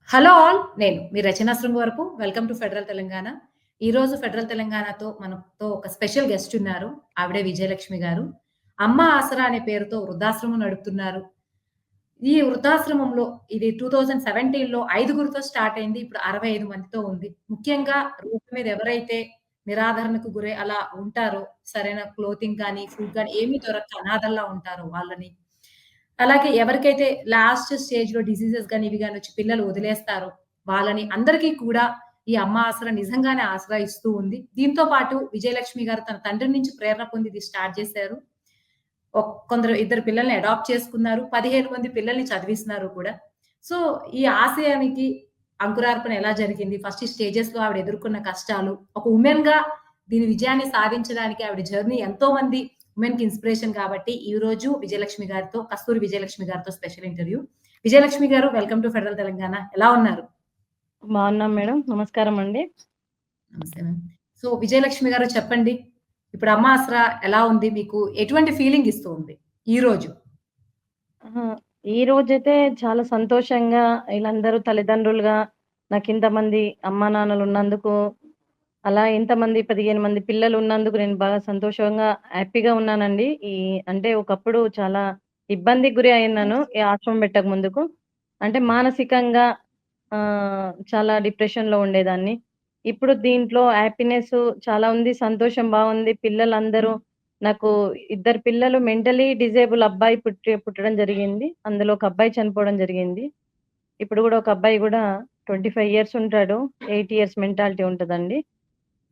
Hello all. నేను మీ రచనా శృంగ వరకు. Welcome to federal Telangana. ఈరోజు ఫెడరల్ తెలంగాణతో మనతో ఒక స్పెషల్ గెస్ట్ ఉన్నారు. ఆవిడే విజయలక్ష్మి గారు. అమ్మ ఆసరా అనే పేరుతో వృద్ధాశ్రమం నడుపుతున్నారు. ఈ వృద్ధాశ్రమంలో ఇది 2017లో ఐదుగురితో స్టార్ట్ అయింది. ఇప్పుడు 65 మందితో ఉంది. ముఖ్యంగా రోడ్డు మీద ఎవరైతే నిరాదరణకు గురై అలా ఉంటారో, సరైన క్లోతింగ్ గాని, ఫుడ్ గాని ఏమీ దొరక్క అనాథల్లా ఉంటారో వాళ్ళని, అలాగే ఎవరికైతే లాస్ట్ స్టేజ్‌లో డిసీజెస్ గాని, ఇవి గాని వచ్చి పిల్లలు వదిలేస్తారో, వాళ్ళని అందరికీ కూడా ఈ అమ్మ ఆసరా నిజంగానే ఆసరా ఇస్తూ ఉంది. దీంతో పాటు విజయలక్ష్మి గారు తన తండ్రి నుంచి ప్రేరణ పొంది ఇది స్టార్ట్ చేశారు. కొందరు ఇద్దరు పిల్లల్ని అడాప్ట్ చేసుకున్నారు. 15 మంది పిల్లల్ని చదివిస్తున్నారు కూడా. సో, ఈ ఆశయానికి అంకురార్పణ ఎలా జరిగింది? ఫస్ట్ ఈ స్టేజెస్‌లో ఆవిడ ఎదుర్కొన్న కష్టాలు, ఒక వుమెన్‌గా దీని విజయాన్ని సాధించడానికి ఆవిడ జర్నీ ఎంతో మంది వుమెన్‌కి ఇన్‌స్పిరేషన్ కాబట్టి, ఈరోజు విజయలక్ష్మి గారితో, కస్తూరి విజయలక్ష్మి గారితో స్పెషల్ ఇంటర్వ్యూ. విజయలక్ష్మి గారు, వెల్కమ్ టు ఫెడరల్ తెలంగాణ. ఎలా ఉన్నారు? బాగున్నాం మేడం. నమస్కారం అండి. నమస్తే మ్యామ్. సో, విజయలక్ష్మి గారు చెప్పండి. ఇప్పుడు అమ్మ ఆసరా ఎలా ఉంది? మీకు ఎటువంటి ఫీలింగ్ ఇస్తూ ఉంది ఈరోజు? ఆహా! ఈ రోజైతే చాలా సంతోషంగా ఈళ్ళందరూ తల్లిదండ్రులుగా నాకింతమంది అమ్మానాన్నలున్నందుకు, అలా ఇంతమంది 15 మంది పిల్లలున్నందుకు నేను బాగా సంతోషంగా, హ్యాపీగా ఉన్నానండి. అంటే ఒకప్పుడు చాలా ఇబ్బందికి గురి అయ్యున్నాను ఈ ఆశ్రమం పెట్టక ముందుకు. అంటే మానసికంగా చాలా డిప్రెషన్‌లో ఉండేదాన్ని. ఇప్పుడు దీంట్లో హ్యాపీనెస్ చాలా ఉంది. సంతోషం బావుంది. పిల్లలందరూ నాకు ఇద్దరు పిల్లలు మెంటల్లీ డిజేబుల్ అబ్బాయి పుట్టడం జరిగింది. అందులో ఒక అబ్బాయి చనిపోవడం జరిగింది. ఇప్పుడు గూడా ఒక అబ్బాయి గూడా 25 ఇయర్స్ ఉంటాడు. 8 ఇయర్స్ మెంటాలిటీ ఉంటదండి.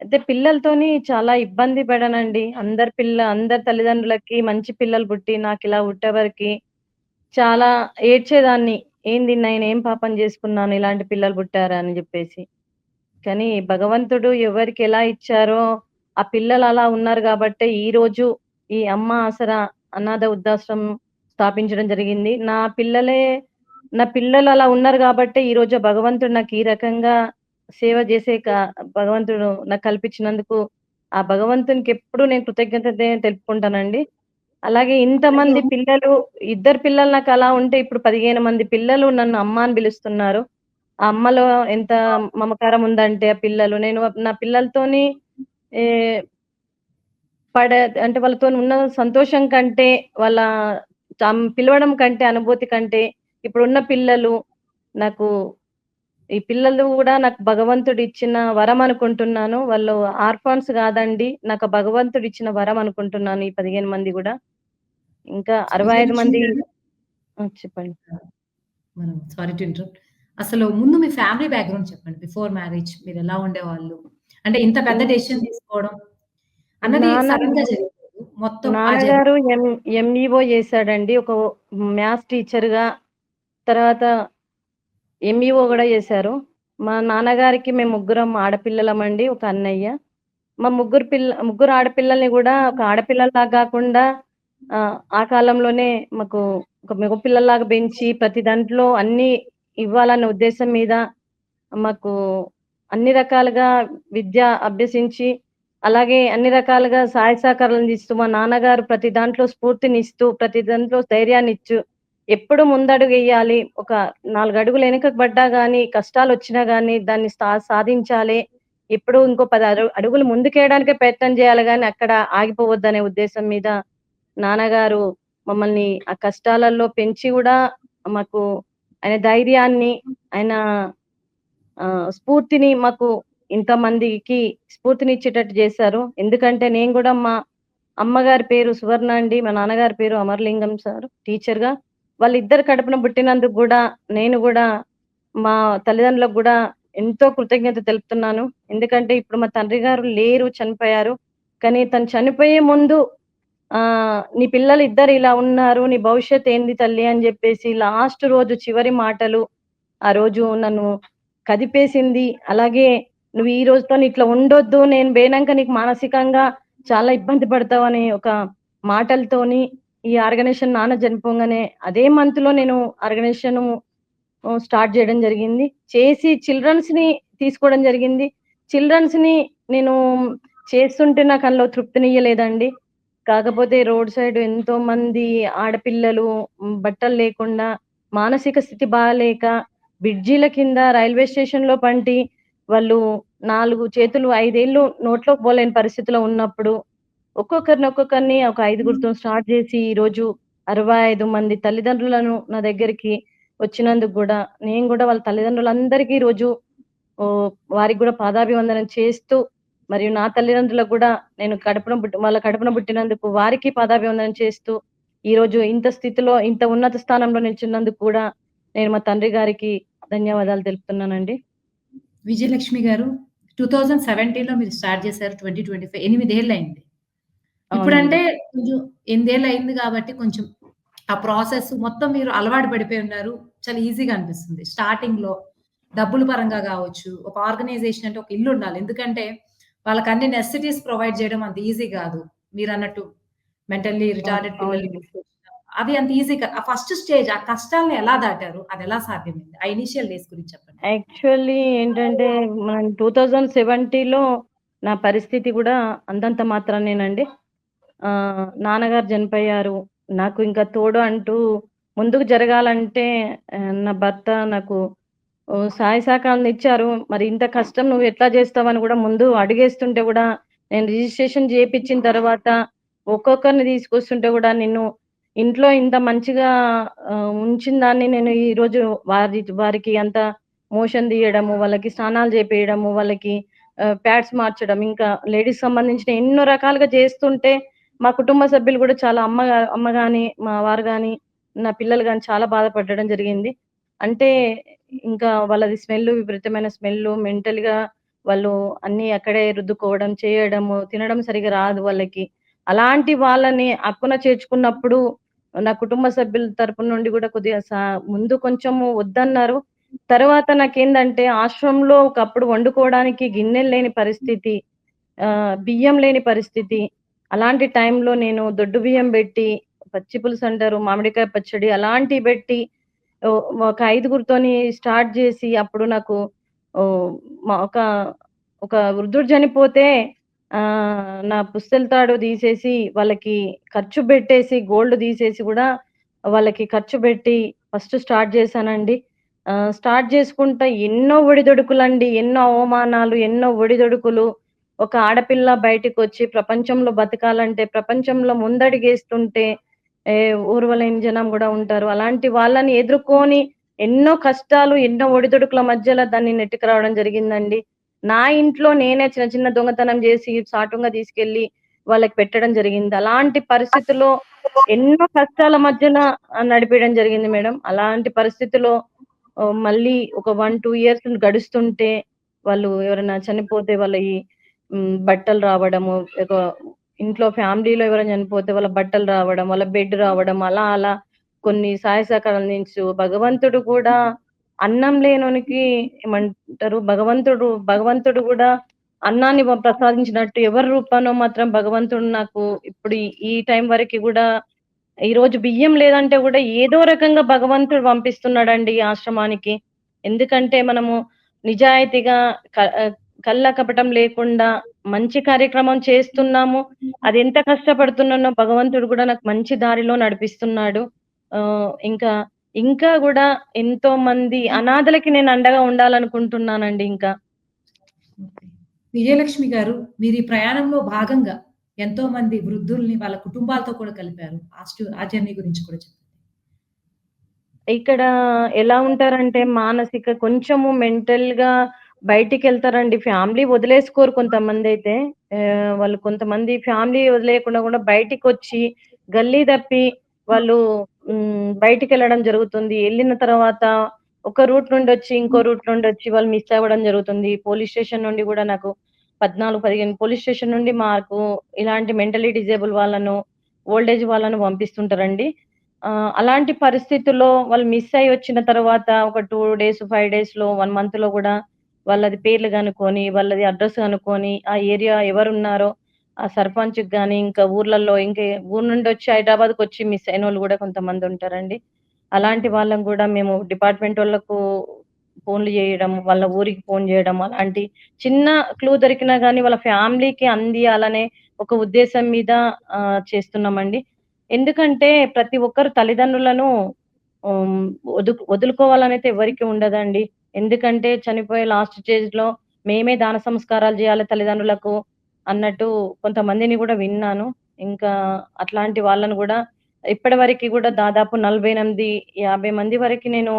అయితే పిల్లలతోని చాలా ఇబ్బంది పడానండి. అందరి తల్లిదండ్రులకి మంచి పిల్లలు పుట్టి నాకిలా పుట్టేవరకి చాలా ఏడ్చేదాన్ని. ఏంది నేనేం పాపం జేసుకున్నాను ఇలాంటి పిల్లలు పుట్టారా అని జెప్పేసి. కానీ భగవంతుడు ఎవరికెలా ఇచ్చారో, ఆ పిల్లలు అలా ఉన్నారు గాబట్టే ఈరోజు ఈ అమ్మ ఆసరా అనాథ వృద్ధాశ్రమం స్థాపించడం జరిగింది. నా పిల్లలు అలా ఉన్నారు గాబట్టే ఈరోజు భగవంతుడు నాకు ఈ రకంగా సేవ జేసే భగవంతుడు నాకు కల్పించినందుకు, ఆ భగవంతునికెప్పుడు నేను కృతజ్ఞతనే తెలుపుకుంటానండి. అలాగే ఇంతమంది పిల్లలు, ఇద్దరు పిల్లలు నాకలా ఉంటే ఇప్పుడు 15 మంది పిల్లలు నన్ను అమ్మ అని పిలుస్తున్నారు. ఆ అమ్మలో ఎంత మమకారం ఉందంటే ఆ పిల్లలు నా పిల్లలతోని ఏ పడ అంటే వాళ్ళతోని ఉన్న సంతోషం కంటే, వాళ్ళ పిలవడం కంటే, అనుభూతి కంటే ఇప్పుడున్న పిల్లలు నాకు ఈ పిల్లలు గూడా నాకు భగవంతుడిచ్చిన వరం అనుకుంటున్నాను. వాళ్ళు ఆర్ఫాన్స్ గాదండి. నాకు ఆ భగవంతుడిచ్చిన వరం అనుకుంటున్నాను ఈ 15 మంది గూడా. ఇంకా సో, 65 విజయలక్ష్మి మంది. గారు, చెప్పండి. మనం సారీ టు ఇంటరప్ట్. అసలు ముందు మీ ఫ్యామిలీ బ్యాక్‌గ్రౌండ్ చెప్పండి. బిఫోర్ మ్యారేజ్ మీరెలా ఉండేవాళ్ళు? అంటే ఇంత పెద్ద డెసిషన్ తీసుకోవడం అన్నది నాన్న సడెన్‌గా జరిగిపోదు. మొత్తం ఆ జర్నీ. నాన్నగారు ఎంఈఓ చేశాడండి. ఒక మ్యాథ్స్ టీచర్‌గా. తర్వాత ఎంఈఓ గూడా చేశారు. మా నాన్నగారికి మేము ముగ్గురం ఆడపిల్లలమండి. ఒక అన్నయ్య. మా ముగ్గురు ఆడపిల్లల్ని గూడా ఒక ఆడపిల్లల్లాగా గాకుండా ఆ కాలంలోనే మాకు ఒక మగపిల్లల్లాగా పెంచి ప్రతి దాంట్లో అన్నీ ఇవ్వాలన్న ఉద్దేశం మీద మాకు అన్ని రకాలుగా విద్య అభ్యసించి, అలాగే అన్ని రకాలుగా సహాయ సహకారాలందిస్తూ, మా నాన్నగారు ప్రతి దాంట్లో స్ఫూర్తినిస్తూ, ప్రతి దాంట్లో ధైర్యాన్నిచ్చు, ఎప్పుడు ముందడుగెయ్యాలి, ఒక 4 అడుగులు వెనకకు పడ్డా గానీ, కష్టాలొచ్చినా గానీ దాన్ని సాధించాలి. ఎప్పుడు ఇంకో 10 అడుగులు ముందుకేయడానికే ప్రయత్నం చేయాలి గానీ, అక్కడ ఆగిపోవద్దనే ఉద్దేశం మీద నాన్నగారు మమ్మల్ని ఆ కష్టాలలో పెంచి గూడా మాకు ఆయన ధైర్యాన్ని, ఆయన స్ఫూర్తిని మాకు ఇంతమందికి స్ఫూర్తినిచ్చేటట్టు జేశారు. ఎందుకంటే నేను గూడా మా అమ్మగారి పేరు సువర్ణ అండి. మా నాన్నగారి పేరు అమరలింగం సార్ టీచర్‌గా. వాళ్ళిద్దరి కడుపున పుట్టినందుకు గూడా నేను గూడా మా తల్లిదండ్రులకు గూడా ఎంతో కృతజ్ఞత తెలుపుతున్నాను. ఎందుకంటే ఇప్పుడు మా తండ్రి గారు లేరు, చనిపోయారు. కానీ తను చనిపోయే ముందు "నీ పిల్లలిద్దరు ఇలా ఉన్నారు. నీ భవిష్యత్తు ఏంది తల్లి" అని జెప్పేసి లాస్ట్ రోజు చివరి మాటలు ఆ రోజు నన్ను కదిపేసింది. అలాగే "నువ్వు ఈ రోజుతోని ఇట్లా ఉండొద్దు. నేను బోయినంక నీకు మానసికంగా చాలా ఇబ్బంది పడతావనే" ఒక మాటలతోని ఈ ఆర్గనైజేషన్ నాన్న చనిపోంగానే అదే మంత్‌లో నేను ఆర్గనైజేషను స్టార్ట్ జేయడం జరిగింది. చేసి చిల్డ్రన్స్‌ని తీసుకోవడం జరిగింది. చిల్డ్రన్స్‌ని నేను చేస్తుంటే నాకు అందులో తృప్తినియ్యలేదండి. కాకపోతే రోడ్ సైడ్ ఎంతోమంది ఆడపిల్లలు బట్టలు లేకుండా, మానసిక స్థితి బాలేక బ్రిడ్జిల కింద రైల్వే స్టేషన్‌లో పంటి వాళ్ళు 4 చేతులు 5 ఏళ్ళు నోట్లోకి పోలేని పరిస్థితిలో ఉన్నప్పుడు ఒక్కొక్కరిని ఒక ఐదుగురితో స్టార్ట్ జేసి ఈరోజు 65 మంది తల్లిదండ్రులను నా దగ్గరికి వచ్చినందుకు గూడా, నేను గూడా వాళ్ళ తల్లిదండ్రులందరికీ ఈరోజు వారికి గూడా పాదాభివందనం చేస్తూ, మరియు నా తల్లిదండ్రులకు గూడా నేను వాళ్ళ కడుపున పుట్టినందుకు వారికి పాదాభివందనం చేస్తూ, ఈరోజు ఇంత స్థితిలో, ఇంత ఉన్నత స్థానంలో నిల్చున్నందుకు కూడా నేను మా తండ్రి గారికి ధన్యవాదాలు తెలుపుతున్నానండి. విజయలక్ష్మి గారు 2017లో మీరు స్టార్ట్ చేశారు. 2025 8 ఏళ్లయింది. అవునండి. ఇప్పుడంటే కొంచెం 8 ఏళ్లయింది గాబట్టి కొంచెం ఆ ప్రాసెస్ మొత్తం మీరు అలవాటు పడిపోయి ఉన్నారు. చాలా ఈజీగా అనిపిస్తుంది. స్టార్టింగ్‌లో డబ్బుల పరంగా గావచ్చు, ఒక ఆర్గనైజేషన్ అంటే ఒక ఇల్లుండాలి. ఎందుకంటే వాళ్ళకన్ని నెసెసిటీస్ ప్రొవైడ్ చేయడం అంత ఈజీ గాదు. మీరన్నట్టు మెంటల్లీ రిటార్డెడ్ పిల్లల్ని అవునండి. తీసుకొచ్చడం. అది అంత ఈజీ ఆ ఫస్ట్ స్టేజ్ ఆ కష్టాల్ని ఎలా దాటారు? అదెలా సాధ్యమైంది? ఆ ఇనీషియల్ డేస్ గురించి చెప్పండి. యాక్చువల్లీ ఏంటంటే, మనం 2070లో నా పరిస్థితి గూడా అంతంత మాత్రానేనండి. నాన్నగారు చనిపోయారు. నాకు ఇంకా తోడు అంటూ ముందుకు జరగాలంటే నా భర్త నాకు సహాయ సహకారాలిచ్చారు. మరి ఇంత కష్టం నువ్వెట్లా జేస్తావని గూడా ముందు అడుగేస్తుంటే గూడా, నేను రిజిస్ట్రేషన్ జేపిచ్చిన తర్వాత ఒక్కొక్కరిని తీసుకొస్తుంటే గూడా నిన్ను ఇంట్లో ఇంత మంచిగా ఉంచిన దాన్ని నేను ఈరోజు వారికి అంత మోషన్ తీయడము, వాళ్ళకి స్నానాలు జేపియడము, వాళ్ళకి ప్యాడ్స్ మార్చడం, ఇంకా లేడీస్‌కి సంబంధించిన ఎన్నో రకాలుగా చేస్తుంటే, మా కుటుంబ సభ్యులు గూడా చాలా అమ్మ గాని, మా వారు గాని, నా పిల్లలు గాని చాలా బాధపడడం జరిగింది. అంటే ఇంకా వాళ్ళది విపరీతమైన స్మెల్లు, మెంటల్‌గా వాళ్ళు అన్నీ అక్కడే రుద్దుకోవడం, చేయడము, తినడం సరిగ్గా రాదు వాళ్ళకి. అలాంటి వాళ్ళని అక్కున చేర్చుకున్నప్పుడు నా కుటుంబ సభ్యుల తరపు నుండి గూడా కొద్దిగా ముందు కొంచెము వద్దన్నారు. తర్వాత నాకేందంటే ఆశ్రమంలో ఒకప్పుడు వండుకోవడానికి గిన్నెలు లేని పరిస్థితి, బియ్యం లేని పరిస్థితి. అలాంటి టైంలో నేను దొడ్డు బియ్యం బెట్టి, పచ్చి పులుసంటారు, మామిడికాయ పచ్చడి అలాంటియి బెట్టి ఒక ఐదుగురితోని స్టార్ట్ జేసి అప్పుడు నాకు ఓహ్! మ ఒక ఒక వృద్ధుడు చనిపోతే నా పుస్తెల తాడు తీసేసి వాళ్ళకి ఖర్చు బెట్టేసి గోల్డ్ తీసేసి గూడా వాళ్ళకి ఖర్చు బెట్టి ఫస్ట్ స్టార్ట్ జేశానండి. స్టార్ట్ జేసుకుంటా ఎన్నో ఒడిదుడుకులండి. ఎన్నో అవమానాలు, ఎన్నో ఒడిదుడుకులు. ఒక ఆడపిల్ల బయటికొచ్చి ప్రపంచంలో బతకాలంటే, ప్రపంచంలో ముందడుగేస్తుంటే ఓర్వలేని జనం గూడా ఉంటారు. అలాంటి వాళ్ళని ఎదుర్కొని ఎన్నో కష్టాలు, ఎన్నో ఒడిదుడుకుల మధ్యలో దాన్ని నెట్టుకురావడం జరిగిందండి. నా ఇంట్లో నేనే చిన్న చిన్న దొంగతనం జేసి సాటుంగా తీసుకెళ్ళి వాళ్ళకి పెట్టడం జరిగింది. అలాంటి పరిస్థితుల్లో ఎన్నో కష్టాల మధ్యన నడిపియడం జరిగింది మేడం. అలాంటి పరిస్థితిలో మళ్ళీ ఒక 1, 2 ఇయర్స్ గడుస్తుంటే వాళ్ళు ఎవరైనా చనిపోతే వాళ్ళయి బట్టలు రావడము, ఒక ఇంట్లో ఫ్యామిలీలో ఎవరైనా చనిపోతే వాళ్ళ బట్టలు రావడం, వాళ్ళ బెడ్ రావడం అలా అలా కొన్ని సహాయ సహకారాలు అందించు భగవంతుడు కూడా అన్నం లేనోనికి ఏమంటారు భగవంతుడు గూడా అన్నాన్ని ప్రసాదించినట్టు ఎవరి రూపానో మాత్రం భగవంతుడు నాకు ఇప్పుడు ఈ టైం వరకి గూడా ఈరోజు బియ్యం లేదంటే గూడా ఏదో రకంగా భగవంతుడు పంపిస్తున్నాడండి ఈ ఆశ్రమానికి. ఎందుకంటే మనము నిజాయితీగా క ఆహ్, కల్ల కపటం లేకుండా మంచి కార్యక్రమం చేస్తున్నాము. అదెంత కష్టపడుతున్నానో భగవంతుడు గూడా నాకు మంచి దారిలో నడిపిస్తున్నాడు. ఇంకా, ఇంకా గూడా ఎంతో మంది అనాథలకి నేను అండగా ఉండాలనుకుంటున్నానండి ఇంకా. ఓకే. విజయలక్ష్మి గారు, మీరు ఈ ప్రయాణంలో భాగంగా ఎంతోమంది వృద్ధుల్ని వాళ్ళ కుటుంబాలతో కూడా కలిపారు. ఆ జర్నీ గురించి కూడా చెప్పండి. ఇక్కడ ఎలా ఉంటారంటే మానసిక కొంచెము మెంటల్‌గా బయటికెళ్తారండి. ఫ్యామిలీ వదిలేసుకోరు కొంతమందైతే. వాళ్ళు కొంతమంది ఫ్యామిలీ వదిలేయకుండా కూడా బయటికొచ్చి గల్లీ తప్పి వాళ్ళు బయటికెళ్ళడం జరుగుతుంది. ఎళ్ళిన తర్వాత ఒక రూట్ నుండొచ్చి ఇంకో రూట్ నుండొచ్చి వాళ్ళు మిస్ అవ్వడం జరుగుతుంది. పోలీస్ స్టేషన్ నుండి గూడా నాకు 14, 15 పోలీస్ స్టేషన్ నుండి మాకు ఇలాంటి మెంటల్లీ డిజేబుల్ వాళ్ళను, ఓల్డ్ ఏజ్ వాళ్ళను పంపిస్తుంటారండి. అలాంటి పరిస్థితుల్లో వాళ్ళు మిస్ అయ్యి వచ్చిన తర్వాత ఒక 2 డేస్, 5 డేస్‌లో, 1 మంత్‌లో గూడా వాళ్ళది పేర్లు గనుక్కొని, వాళ్ళది అడ్రెస్ కనుక్కొని, ఆ ఏరియా ఎవరున్నారో ఆ సర్పంచ్‌కి గాని, ఇంకా ఊర్లల్లో ఊరు నుండొచ్చి హైదరాబాద్‌కొచ్చి మిస్ అయినోళ్ళు గూడా కొంతమందుంటారండి. అలాంటి వాళ్ళని గూడా మేము డిపార్ట్‌మెంటోళ్ళకు ఫోన్‌లు జేయడం, వాళ్ళ ఊరికి ఫోన్ జేయడం, అలాంటి చిన్న క్లూ దొరికినా గానీ వాళ్ళ ఫ్యామిలీకి అందియాలనే ఒక ఉద్దేశం మీద చేస్తున్నామండి. ఎందుకంటే ప్రతి ఒక్కరు తల్లిదండ్రులను హ్మ్. వదులుకోవాలనైతే ఎవరికీ ఉండదండి. ఎందుకంటే చనిపోయే లాస్ట్ స్టేజ్‌లో మేమే దాన సంస్కారాలు జేయాలి తల్లిదండ్రులకు అన్నట్టు కొంతమందిని గూడా విన్నాను. ఇంకా అట్లాంటి వాళ్ళని గూడా ఇప్పటివరకి గూడా దాదాపు 48, 50 మంది వరకి నేను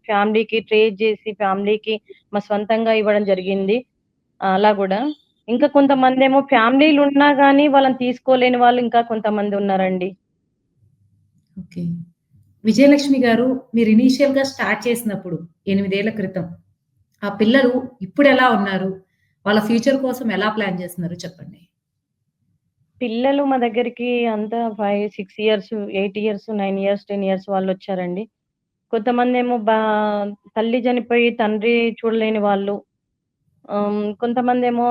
ఫ్యామిలీకి ట్రేస్ జేసి ఫ్యామిలీకి మా స్వంతంగా ఇవ్వడం జరిగింది. అలా గూడా. ఇంకా కొంతమందేమో ఫ్యామిలీలున్నా గానీ వాళ్ళని తీసుకోలేని వాళ్ళు ఇంకా కొంతమందున్నారండి. ఓకే. విజయలక్ష్మి గారు మీరు ఇనీషియల్‌గా స్టార్ట్ చేసినప్పుడు 8 ఏళ్ల క్రితం, ఆ పిల్లలు ఇప్పుడెలా ఉన్నారు? వాళ్ళ ఫ్యూచర్ కోసం ఎలా ప్లాన్ చేస్తున్నారో చెప్పండి? పిల్లలు మా దగ్గరికి అంతా 5, 6 ఇయర్స్, 8 ఇయర్స్, 9 ఇయర్స్, 10 ఇయర్స్ వాళ్ళొచ్చారండి. కొంతమందేమో తల్లి చనిపోయి తండ్రి చూడలేని వాళ్ళు. కొంతమందేమో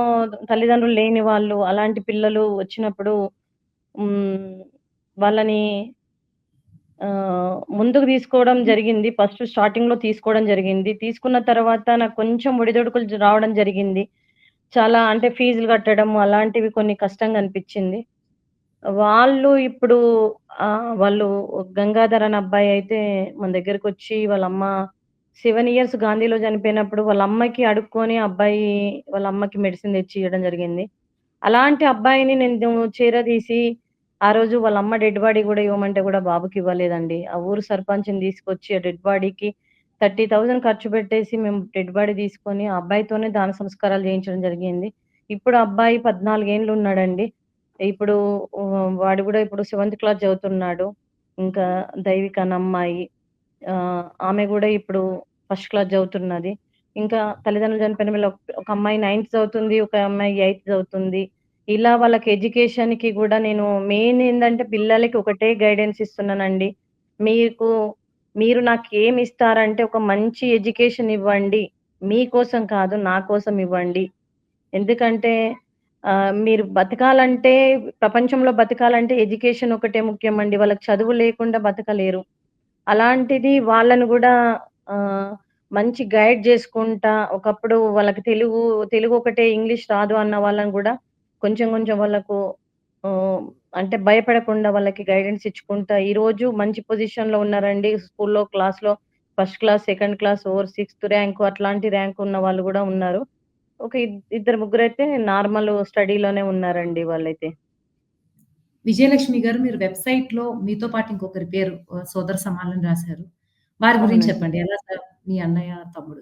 తల్లిదండ్రులు లేని వాళ్ళు. అలాంటి పిల్లలు వచ్చినప్పుడు హ్మ్. వాళ్ళని ముందుకు తీసుకోవడం జరిగింది. ఫస్ట్ స్టార్టింగ్‌లో తీసుకోవడం జరిగింది. తీసుకున్న తర్వాత నాకు కొంచెం ఒడిదుడుకులు రావడం జరిగింది. చాలా అంటే ఫీజులు కట్టడం అలాంటివి కొన్ని కష్టంగా అనిపిచ్చింది. వాళ్ళు ఇప్పుడు వాళ్ళు గంగాధర్ అనే అబ్బాయయితే మన దగ్గరకొచ్చి వాళ్ళమ్మ 7 ఇయర్స్ గాంధీలో చనిపోయినప్పుడు వాళ్ళ అమ్మకి అడుక్కొని అబ్బాయి వాళ్ళ అమ్మకి మెడిసిన్ తెచ్చి ఇయ్యడం జరిగింది. అలాంటి అబ్బాయిని నేను చేరదీసి ఆ రోజు వాళ్ళ అమ్మ డెడ్ బాడీ గూడా ఇవ్వమంటే గూడా బాబుకివ్వలేదండి. ఆ ఊరు సర్పంచ్‌ని తీసుకొచ్చి ఆ డెడ్ బాడీకి 30,000 ఖర్చు పెట్టేసి మేము డెడ్ బాడీ తీసుకొని ఆ అబ్బాయితోనే దాన సంస్కారాలు చేయించడం జరిగింది. ఇప్పుడు ఆ అబ్బాయి 14 ఏండ్లు ఉన్నాడండి. ఇప్పుడు వాడు గూడా ఇప్పుడు సెవెంత్ క్లాస్ చదువుతున్నాడు. ఇంకా దైవిక అనే అమ్మాయి. ఆమె గూడా ఇప్పుడు ఫస్ట్ క్లాస్ చదువుతున్నది. ఇంకా తల్లిదండ్రులు చనిపోయిన వీళ్ళ ఒక అమ్మాయి నైన్త్ చదువుతుంది. ఒక అమ్మాయి ఎయిత్ చదువుతుంది. ఇలా వాళ్ళకి ఎడ్యుకేషన్‌కి గూడా నేను మెయిన్ ఏందంటే పిల్లలకి ఒకటే గైడెన్స్ ఇస్తున్నానండి. మీకు మీరు నాకేమిస్తారంటే ఒక మంచి ఎడ్యుకేషన్ ఇవ్వండి. మీకోసం కాదు నా కోసం ఇవ్వండి. ఎందుకంటే మీరు బతకాలంటే ప్రపంచంలో బతకాలంటే ఎడ్యుకేషన్ ఒకటే ముఖ్యమండి. వాళ్ళకి చదువు లేకుండా బతకలేరు. అలాంటిది వాళ్ళని గూడా ఆహ్, మంచి గైడ్ జేసుకుంటా ఒకప్పుడు వాళ్ళకి తెలుగు ఒకటే ఇంగ్లీష్ రాదు అన్న వాళ్ళని గూడా కొంచెం కొంచెం వాళ్ళకు ఆహ్, అంటే భయపడకుండా వాళ్ళకి గైడెన్స్ ఇచ్చుకుంటా ఈరోజు మంచి పొజిషన్‌లో ఉన్నారండి. స్కూల్‌లో, క్లాస్‌లో first class, second class, over sixth rank అట్లాంటి ర్యాంక్ ఉన్న వాళ్ళు గూడా ఉన్నారు. ఒక ఇద్దరు ముగ్గురైతే నార్మల్ స్టడీలోనే ఉన్నారండి వాళ్ళైతే. విజయలక్ష్మి గారు మీరు వెబ్‌సైట్‌లో మీతో పాటు ఇంకొకరి పేరు సోదర సమాలని రాసారు. వారి గురించి అవునండి. చెప్పండి. ఎలా సార్ మీ అన్నయ్య, తమ్ముడు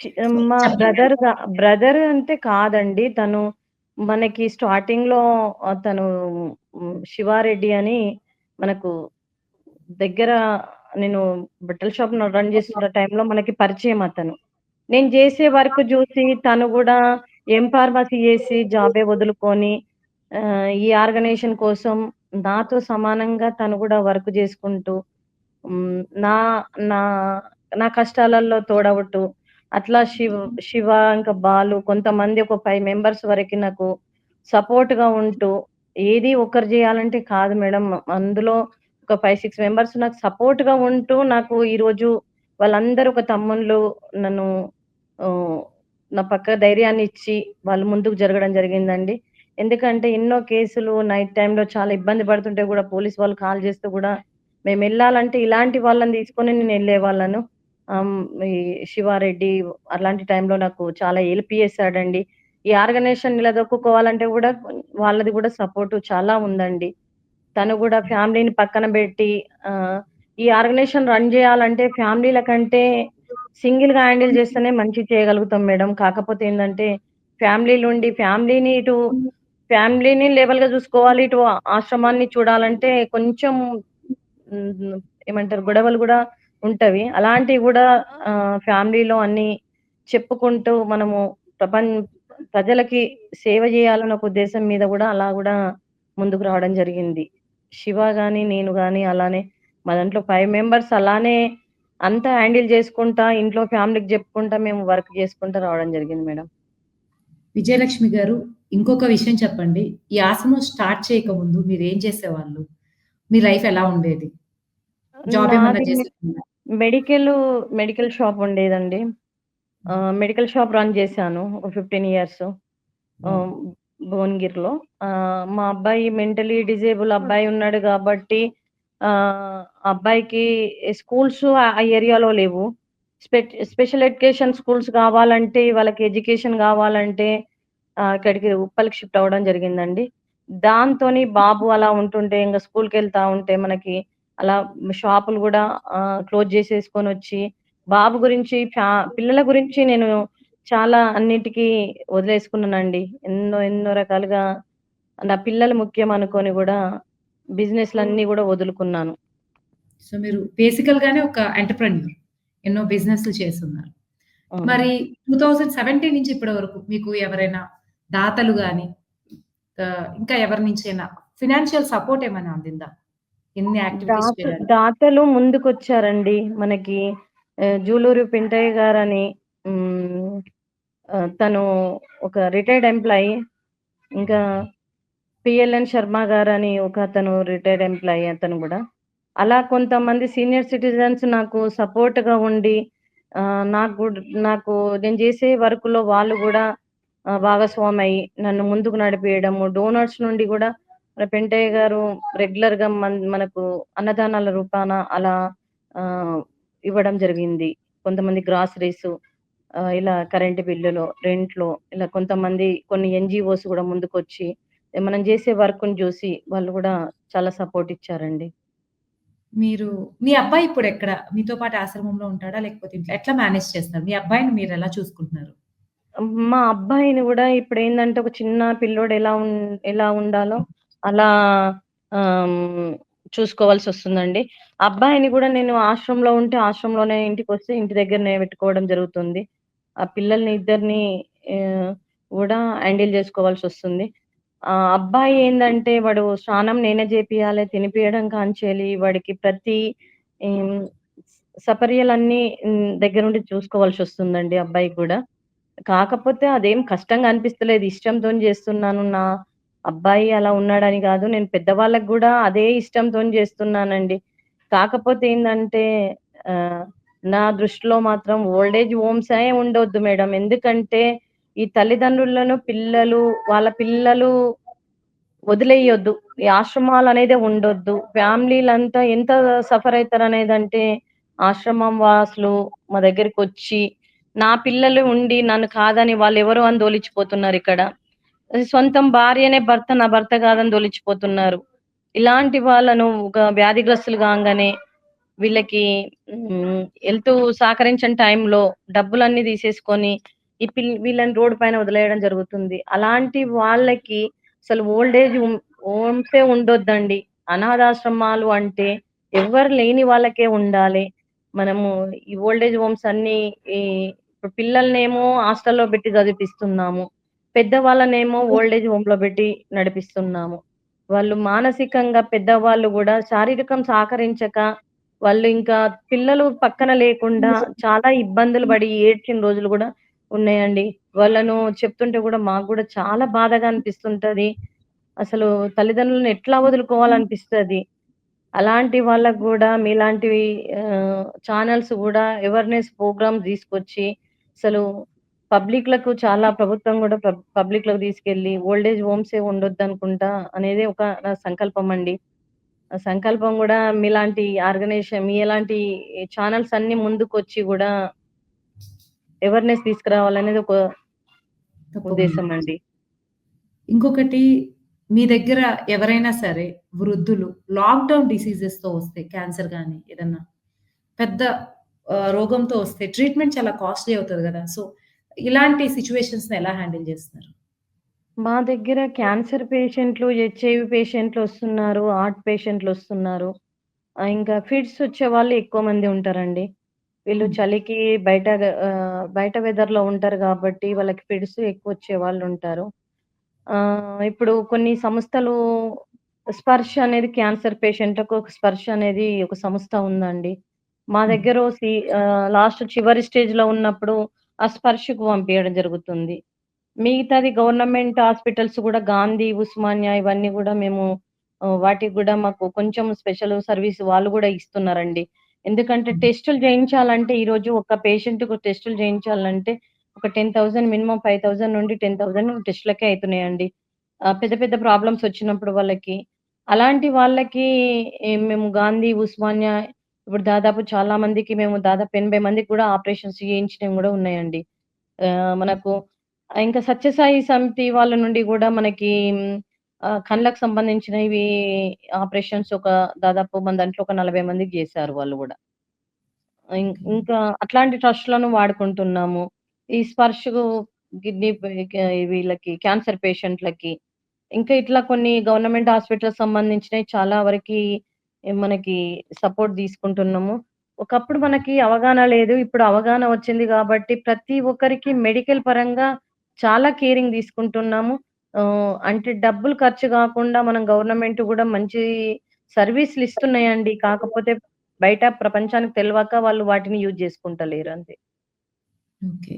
చి సో, మా చెప్పండి. బ్రదర్ అంటే కాదండి. తను మనకి స్టార్టింగ్‌లో తను శివారెడ్డి అని మనకు దగ్గర నేను బట్టల షాప్ రన్ చేస్తున్న టైంలో మనకి పరిచయం అతను. నేను జేసే వర్క్ జూసి తను గూడా ఫార్మసీ జేసి జాబే వదులుకొని ఈ ఆర్గనైజేషన్ కోసం నాతో సమానంగా తను గూడా వర్క్ జేసుకుంటూ హ్మ్. నా నా నా కష్టాలలో తోడవుతూ అట్లా శివ ఇంకా బాలు కొంతమంది ఒక 5 మెంబర్స్ వరకి నాకు సపోర్ట్‌గా ఉంటూ ఏది ఒకరు జేయాలంటే కాదు మేడం. అందులో ఒక 5, 6 మెంబర్స్ నాకు సపోర్ట్‌గా ఉంటూ నాకు ఈరోజు వాళ్ళందరూ ఒక తమ్ముళ్ళు నన్ను ఆహ్, నా పక్క ధైర్యాన్నిచ్చి వాళ్ళు ముందుకు జరగడం జరిగిందండి. ఎందుకంటే ఎన్నో కేసులు నైట్ టైమ్‌లో చాలా ఇబ్బంది పడుతుంటే గూడా పోలీస్ వాళ్ళు కాల్ చేస్తే గూడా మేమెళ్ళాలంటే ఇలాంటి వాళ్ళని తీసుకొని నేనెళ్ళేవాళ్ళను. ఈ శివారెడ్డి అలాంటి టైంలో నాకు చాలా హెల్ప్ చేసాడండి. ఈ ఆర్గనైజేషన్ నిలదొక్కుకోవాలంటే గూడా వాళ్ళది గూడా సపోర్ట్ చాలా ఉందండి. తను గూడా ఫ్యామిలీని పక్కన బెట్టి ఈ ఆర్గనైజేషన్ రన్ జేయాలంటే ఫ్యామిలీల కంటే సింగిల్‌గా హ్యాండిల్ చేస్తేనే మంచిగా చేయగలుగుతాం మేడం. కాకపోతే ఏందంటే ఫ్యామిలీలుండి ఫ్యామిలీని లెవెల్‌గా జూసుకోవాలి. ఇటు ఆశ్రమాన్ని చూడాలంటే కొంచెం హ్మ్. ఏమంటారు గొడవలు గూడా ఉంటవి. అలాంటివి గూడా ఫ్యామిలీలో అన్నీ చెప్పుకుంటూ మనము ప్రపం ప్రజలకి సేవ జేయాలన్న ఒక ఉద్దేశం మీద గూడా అలా గూడా ముందుకు రావడం జరిగింది. శివ గాని, నేను గాని అలానే మా దాంట్లో 5 మెంబర్స్ అలానే అంతా హ్యాండిల్ జేసుకుంటా, ఇంట్లో ఫ్యామిలీకి జెప్పుకుంటా మేము వర్క్ జేసుకుంటా రావడం జరిగింది మేడం. విజయలక్ష్మి గారు ఇంకొక విషయం చెప్పండి. ఈ ఆశ్రమం స్టార్ట్ చేయకముందు మీరేం చేసేవాళ్ళు? మీ లైఫ్ ఎలా ఉండేది? జాబ్ ఏమన్నా నాది చేసేవాళ్ళా? మెడికలు మెడికల్ షాప్ ఉండేదండి. మెడికల్ షాప్ రన్ జేశాను. ఒక 15 ఇయర్స్. వావ్! ఆహ్, భువనగిరిలో. మా అబ్బాయి మెంటలీ డిజేబుల్ అబ్బాయి ఉన్నాడు గాబట్టి, అబ్బాయికి స్కూల్స్ ఆ ఏరియాలో లేవు. స్పెషల్ ఎడ్యుకేషన్ స్కూల్స్ గావాలంటే, వాళ్ళకి ఎడ్యుకేషన్ గావాలంటే ఇక్కడికి ఉప్పల్‌కి షిఫ్ట్ అవ్వడం జరిగిందండి. దాంతోని బాబు అలా ఉంటుంటే ఇంగ స్కూల్‌కెళ్తా ఉంటే మనకి అలా షాపులు గూడా క్లోజ్ జేసేసుకొనొచ్చి, బాబు గురించి పిల్లల గురించి నేను చాలా అన్నిటికి వదిలేసుకున్నానండి. ఎన్నో ఎన్నో రకాలుగా నా పిల్లలు ముఖ్యం అనుకోని గూడా బిజినెస్‌లన్నీ గూడా వదులుకున్నాను. సో, మీరు బేసికల్‌గానే ఒక ఎంటర్‌ప్రెన్యూర్. ఎన్నో బిజినెస్‌లు చేసున్నారు. అవును. మరి 2017 నుంచి ఇప్పటి వరకు మీకు ఎవరైనా దాతలు గాని, ఇంకా ఎవరి నుంచైనా ఫినాన్షియల్ సపోర్ట్ ఏమైనా అందిందా? ఇన్ని యాక్టివిటీస్ చేయడానికి? దాతలు ముందుకొచ్చారండి. మనకి జూలూరు పింటయ్య గారని హ్మ్. తను ఒక రిటైర్డ్ ఎంప్లాయీ. ఇంకా పిఎల్ఎన్ శర్మ గారని ఒకతను రిటైర్డ్ ఎంప్లాయీ అతను గూడా. అలా కొంతమంది సీనియర్ సిటిజన్స్ నాకు సపోర్ట్‌గా ఉండి నాకు నేను జేసే వర్క్‌లో వాళ్ళు గూడా భాగస్వామయ్యి నన్ను ముందుకు నడిపియడము. డోనర్స్ నుండి గూడా మన పెంటయ్య గారు రెగ్యులర్‌గా మనకు అన్నదానాల రూపాన అలా ఆహ్, ఇవ్వడం జరిగింది. కొంతమంది గ్రాసరీసు ఇలా కరెంట్ బిల్లులో, రెంట్‌లో ఇలా కొంతమంది కొన్ని ఎన్‌జీఓస్ గూడా ముందుకొచ్చి మనం జేసే వర్క్‌ని జూసి వాళ్ళు గూడా చాలా సపోర్ట్ ఇచ్చారండి. మీరు మీ అబ్బాయి ఇప్పుడెక్కడ? మీతో పాటు ఆశ్రమంలో ఉంటాడా? లేకపోతే ఇంట్లో ఎట్లా మేనేజ్ చేస్తారు? మీ అబ్బాయిని మీరెలా చూసుకుంటున్నారు? మా అబ్బాయిని గూడా ఇప్పుడేందంటే ఒక చిన్న పిల్లోడు ఎలా ఉండాలో అలా ఆహ్, చూసుకోవాల్సొస్తుందండి. అబ్బాయిని గూడా నేను ఆశ్రమంలో ఉంటే ఆశ్రమంలోనే, ఇంటికొస్తే ఇంటి దగ్గరనే పెట్టుకోవడం జరుగుతుంది. ఆ పిల్లల్ని ఇద్దరిని ఆహ్, గూడా హ్యాండిల్ జేసుకోవాల్సొస్తుంది. అబ్బాయి ఏందంటే వాడు స్నానం నేనే జేపియాలే, తినిపియడం కాంచేలి వాడికి ప్రతి హ్మ్, సపర్యలన్నీ దగ్గరుండి చూసుకోవాల్సొస్తుందండి అబ్బాయికి గూడా. కాకపోతే అదేం కష్టంగా అనిపిస్తలేదు. ఇష్టంతోని జేస్తున్నాను. నా అబ్బాయి అలా ఉన్నాడని గాదు. నేను పెద్దవాళ్ళకి గూడా అదే ఇష్టంతోని జేస్తున్నానండి. కాకపోతే ఏందంటే ఆహ్, నా దృష్టిలో మాత్రం ఓల్డ్ ఏజ్ హోమ్సే ఉండొద్దు మేడం. ఎందుకంటే ఈ తల్లిదండ్రులను వాళ్ళ పిల్లలు వదిలేయొద్దు. ఈ ఆశ్రమాలనేదే ఉండొద్దు. ఫ్యామిలీలంతా ఎంత సఫర్ అయితారనేదంటే, ఆశ్రమం వాసులు మా దగ్గరికొచ్చి, నా పిల్లలు ఉండి నన్ను కాదని వాళ్ళెవరో అని దోలిచ్చిపోతున్నారిక్కడ. సొంతం భార్యనే నా భర్త కాదని దొలిచిపోతున్నారు. ఇలాంటి వాళ్ళను ఒక వ్యాధిగ్రస్తులు కాంగానే వీళ్ళకి హెల్త్ సహకరించని టైంలో డబ్బులన్నీ తీసేసుకొని, వీళ్ళని రోడ్డు పైన వదిలేయడం జరుగుతుంది. అలాంటి వాళ్ళకి అసలు ఓల్డ్ ఏజ్ హోమ్సే ఉండొద్దండి. అనాథాశ్రమాలు అంటే ఎవ్వరు లేని వాళ్ళకే ఉండాలి. మనము ఈ ఓల్డ్ ఏజ్ హోమ్స్ అన్నీ ఈ ఇప్పుడు పిల్లలనేమో హాస్టల్‌లో పెట్టి చదివిపిస్తున్నాము. పెద్దవాళ్ళనేమో ఓల్డ్ ఏజ్ హోమ్‌లో బెట్టి నడిపిస్తున్నాము. వాళ్ళు మానసికంగా పెద్దవాళ్ళు గూడా శారీరకం సహకరించక, వాళ్ళు ఇంకా పిల్లలు పక్కన లేకుండా చాలా ఇబ్బందులు పడి ఏడ్చిన రోజులు గూడా ఉన్నాయండి. వాళ్ళను చెప్తుంటే గూడా మాకు గూడా చాలా బాధగా అనిపిస్తుంటది. అసలు తల్లిదండ్రులను ఎట్లా వదులుకోవాలనిపిస్తది. అలాంటి వాళ్ళకి గూడా మీలాంటివి ఛానెల్స్ గూడా అవేర్‌నెస్ ప్రోగ్రామ్స్ తీసుకొచ్చి, అసలు ప్రభుత్వం గూడా పబ్లిక్‌లోకి తీసుకెళ్ళి ఓల్డ్ ఏజ్ హోమ్సే ఉండొద్దనుకుంటా అనేది ఒక నా సంకల్పం అండి. ఆ సంకల్పం గూడా మీలాంటి ఛానెల్స్ అన్నీ ముందుకొచ్చి గూడా అవేర్‌నెస్ తీసుకురావాలనేది ఒక తప్పకుండా. ఉద్దేశం అండి. ఇంకొకటి మీ దగ్గర ఎవరైనా సరే వృద్ధులు లాక్‌డౌన్ డిసీజెస్‌తో వస్తే క్యాన్సర్ గాని ఏదన్నా పెద్ద రోగంతో వస్తే ట్రీట్‌మెంట్ చాలా కాస్ట్‌లీ అవుతది గదా! సో, ఇలాంటి సిట్యుయేషన్స్‌ని ఎలా హ్యాండిల్ జేస్తున్నారు? మా దగ్గర క్యాన్సర్ పేషెంట్లు, హెచ్ఐవి పేషెంట్లొస్తున్నారు, హార్ట్ పేషెంట్లొస్తున్నారు. ఇంకా ఫిట్స్ వచ్చేవాళ్ళు ఎక్కువ మంది ఉంటారండి. వీళ్ళు హ్మ్. చలికి బయట వెదర్‌లో ఉంటారు గాబట్టి, వాళ్ళకి ఫిట్స్ ఎక్కువొచ్చేవాళ్ళుంటారు. ఇప్పుడు కొన్ని సంస్థలు స్పర్శ్ అనేది క్యాన్సర్ పేషెంట్‌లకు ఒక స్పర్శ్ అనేది ఒక సంస్థ ఉందండి. మా హ్మ్. దగ్గర లాస్ట్ చివరి స్టేజ్‌లో ఉన్నప్పుడు ఆ స్పర్శ్‌కు పంపియడం జరుగుతుంది. మిగతాది గవర్నమెంట్ హాస్పిటల్స్ గూడా గాంధీ, ఉస్మానియా ఇవన్నీ గూడా మేము వాటికి గూడా మాకు కొంచెం స్పెషల్ సర్వీస్ వాళ్ళు గూడా ఇస్తున్నారండి. ఎందుకంటే హ్మ్. టెస్టులు చేయించాలంటే ఈరోజు ఒక పేషెంట్‌కు టెస్టులు చేయించాలంటే ఒక 10,000 మినిమమ్ 5,000 నుండి 10,000 టెస్టులకే అయితున్నాయండి. పెద్ద పెద్ద ప్రాబ్లమ్స్ వచ్చినప్పుడు వాళ్ళకి. అలాంటి వాళ్ళకి మేము గాంధీ, ఉస్మానియా ఇప్పుడు దాదాపు చాలా మందికి మేము దాదాపు 80 మందికి కూడా ఆపరేషన్స్ చేయించినవి గూడా ఉన్నాయండి. మనకు ఇంకా సత్యసాయి సమితి వాళ్ళ నుండి గూడా మనకి కళ్ళకు సంబంధించినవి ఆపరేషన్స్ దాదాపు మన దాంట్లో ఒక 40 మందికి జేశారు వాళ్ళు గూడా. ఓకే. ఇంకా అట్లాంటి ట్రస్ట్‌లను వాడుకుంటున్నాము. ఈ స్పర్శకు కిడ్నీ వీళ్ళకి క్యాన్సర్ పేషెంట్‌లకి ఇంకా ఇట్లా కొన్ని గవర్నమెంట్ హాస్పిటల్స్ సంబంధించినయి చాలా వరకి మనకి సపోర్ట్ తీసుకుంటున్నాము. ఒకప్పుడు మనకి అవగాహన లేదు. ఇప్పుడు అవగాహన వచ్చింది గాబట్టి ప్రతి ఒక్కరికి మెడికల్ పరంగా చాలా కేరింగ్ తీసుకుంటున్నాము. అంటే డబ్బులు ఖర్చు గాకుండా మనం గవర్నమెంట్ గూడా మంచి సర్వీసులు ఇస్తున్నాయండి. కాకపోతే బయట ప్రపంచానికి తెలవక వాళ్ళు వాటిని యూజ్ జేసుకుంటలేరు అంతే. ఓకే.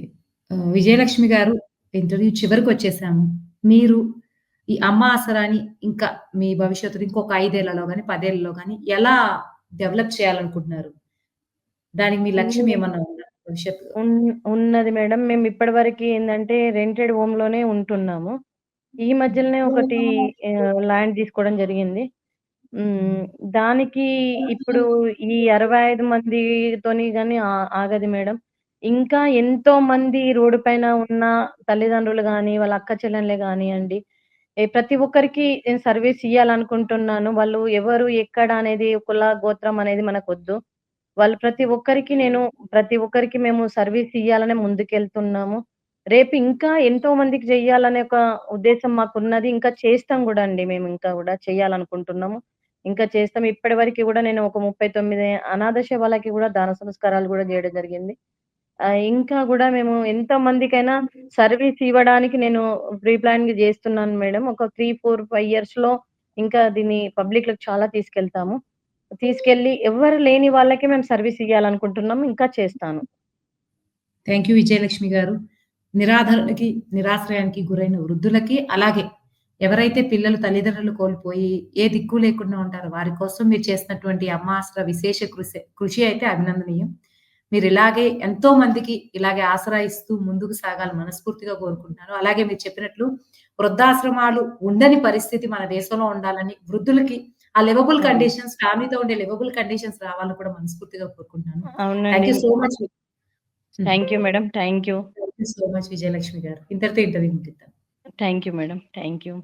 విజయలక్ష్మి గారు, ఇంటర్వ్యూ చివరికొచ్చేసాము. మీరు ఈ అమ్మ ఆసరాని ఇంకా మీ భవిష్యత్తులో ఇంకొక 5 ఏళ్లలో గాని, 10 ఏళ్లలో గాని ఎలా డెవలప్ చేయాలనుకుంటున్నారు? దానికి మీ లక్ష్యం హ్మ్. ఏమన్నా ఉందా భవిష్యత్తులో? ఉన్ ఉన్నది మేడం. మేము ఇప్పటివరకి ఏందంటే రెంటెడ్ హోమ్‌లోనే ఉంటున్నాము. ఈ మధ్యలనే ఒకటి ల్యాండ్ తీసుకోవడం జరిగింది. హ్మ్. దానికి ఇప్పుడు ఈ 65 మందితోని గాని ఆగదు మేడం. ఇంకా ఎంతో మంది రోడ్డు పైన ఉన్న తల్లిదండ్రులు గాని, వాళ్ళ అక్క చెల్లెన్లే గానియండి, ప్రతి ఒక్కరికి నేను సర్వీస్ ఇయ్యాలనుకుంటున్నాను. వాళ్ళు ఎవరు, ఎక్కడ అనేది కుల, గోత్రం అనేది మనకొద్దు. వాళ్ళు ప్రతి ఒక్కరికి మేము సర్వీస్ ఇయ్యాలనే ముందుకెళ్తున్నాము. రేపు ఇంకా ఎంతో మందికి జెయ్యాలనే ఒక ఉద్దేశం మాకున్నది. ఇంకా చేస్తాం గూడా అండి. మేము ఇంకా గూడా చేయాలనుకుంటున్నాము. ఇంకా చేస్తాం. ఇప్పటివరకి గూడా నేను ఒక 39 అనాథ శవాలకి గూడా దాన సంస్కారాలు గూడా జేయడం జరిగింది. ఇంకా గూడా మేము ఎంతో మందికైనా సర్వీస్ ఇవ్వడానికి నేను ప్రీ ప్లాన్‌గా జేస్తున్నాను మేడం. ఒక 3, 4, 5 ఇయర్స్‌లో ఇంకా దీన్ని పబ్లిక్‌లోకి చాలా తీసుకెళ్తాము. తీసుకెళ్ళి ఎవ్వరు లేని వాళ్ళకి మేము సర్వీస్ ఇయ్యాలనుకుంటున్నాము. ఇంకా చేస్తాను. థాంక్ యూ విజయలక్ష్మి గారు. నిరాధరణకి, నిరాశ్రయానికి గురైన వృద్ధులకి, అలాగే ఎవరైతే పిల్లలు తల్లిదండ్రులు కోల్పోయి ఏ దిక్కు లేకుండా ఉంటారో వారి కోసం మీరు చేసినటువంటి అమ్మ ఆసరా విశేష కృషి అయితే అభినందనీయం. మీరిలాగే ఎంతో మందికి ఇలాగే ఆసరా ఇస్తూ ముందుకు సాగాలని మనస్ఫూర్తిగా కోరుకుంటున్నాను. అలాగే మీరు చెప్పినట్లు వృద్ధాశ్రమాలు ఉండని పరిస్థితి మన దేశంలో ఉండాలని, వృద్ధులకి ఆ లివబుల్ అవును. కండిషన్స్ ఫ్యామిలీతో ఉండే లివబుల్ కండిషన్స్ రావాలని కూడా మనస్ఫూర్తిగా కోరుకుంటున్నాను. థాంక్ అవునండి. You so much. Hmm. Thank you madam. Thank you. Thank you so much Vijayalakshmi garu. ఇంతటితో ఇంటర్వ్యూ ముగిద్దాం. Thank you madam. Thank you.